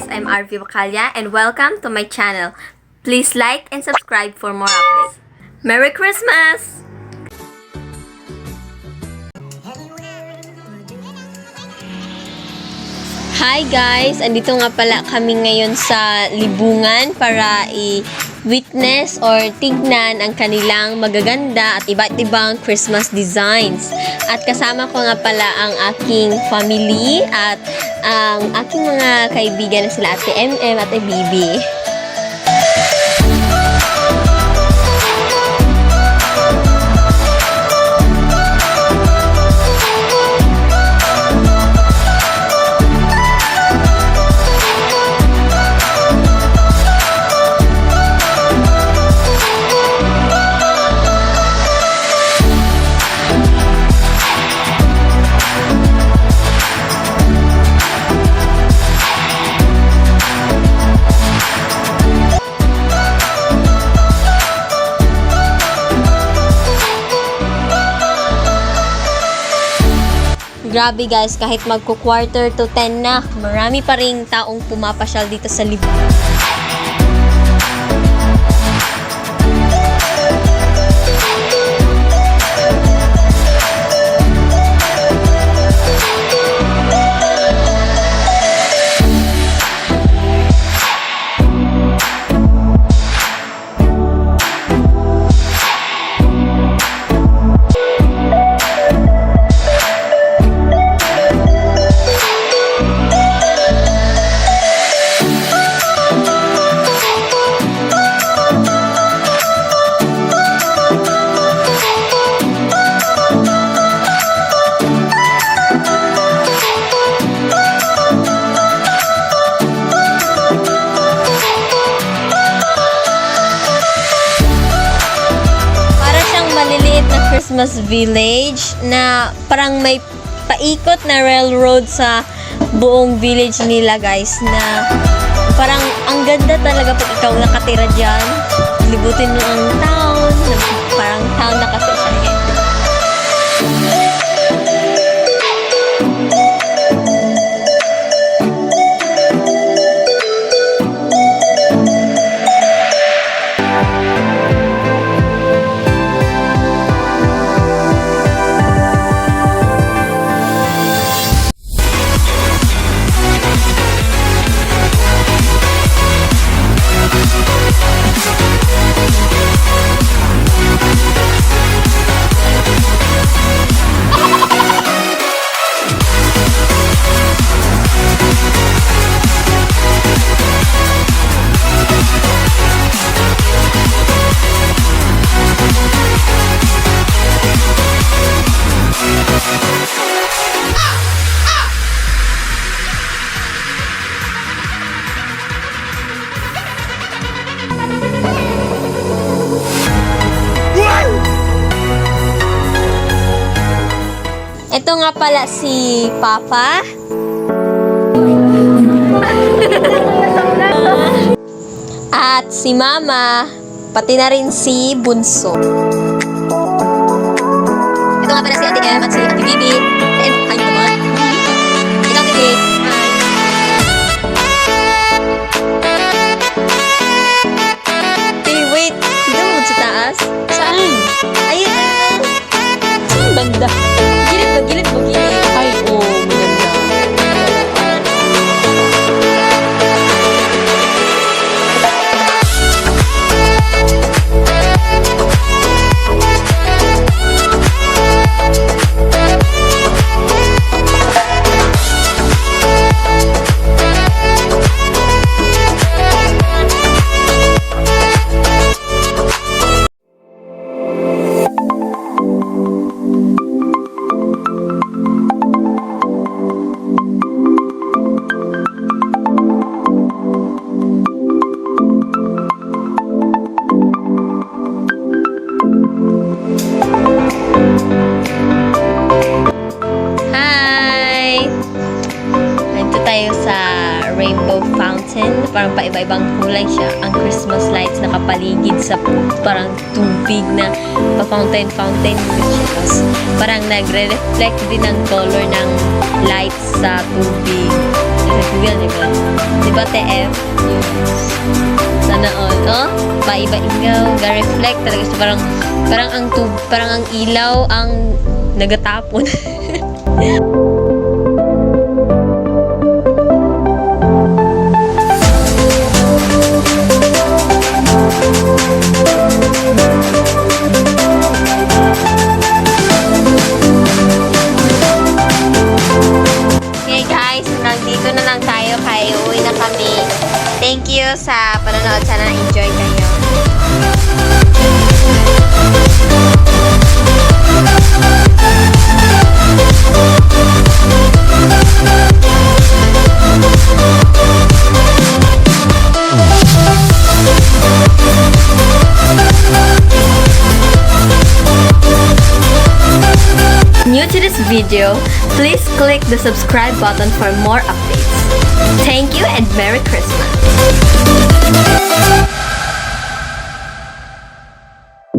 guys, I'm Arvi Wakalia and welcome to my channel. Please like and subscribe for more updates. Merry Christmas! Hi guys! Andito nga pala kami ngayon sa libungan para i-witness or tignan ang kanilang magaganda at iba't ibang Christmas designs. At kasama ko nga pala ang aking family at ang aking mga kaibigan na sila Ate MM at Ate Bibi. Grabe guys, kahit magko-quarter to 10 na, marami pa ring taong pumapasyal dito sa libungan. Christmas village na parang may paikot na railroad sa buong village nila guys, na parang ang ganda talaga pag ikaw nakatira dyan. Libutin mo ang town, parang town na kasi siya eh. Ito nga pala si Papa. At si Mama, pati na rin si Bunso. Ito nga pala si Ate M at si Ate Bibi. And hi naman. Ikaw si Bibi. Hey, wait. Tignan mo sa taas. Saan? Ayun. Saan banda? Gilid mo, gilid. Ay, oh, maganda. Rainbow fountain, parang paiba-ibang kulay siya. Ang Christmas lights nakapaligid sa parang tubig na pa-fountain siya. Parang nagre-reflect din ang color ng lights sa tubig. reveal, diba? Diba, TF? Yes. Sana all, oh? Paiba-ingaw, ga-reflect talaga. So, parang ang ilaw ang nagatapon. Okay guys, nandito na lang tayo kaya uwi na kami. Thank you sa panonood. Sana na-enjoy kayo. New to this video, please click the subscribe button for more updates. Thank you and Merry Christmas!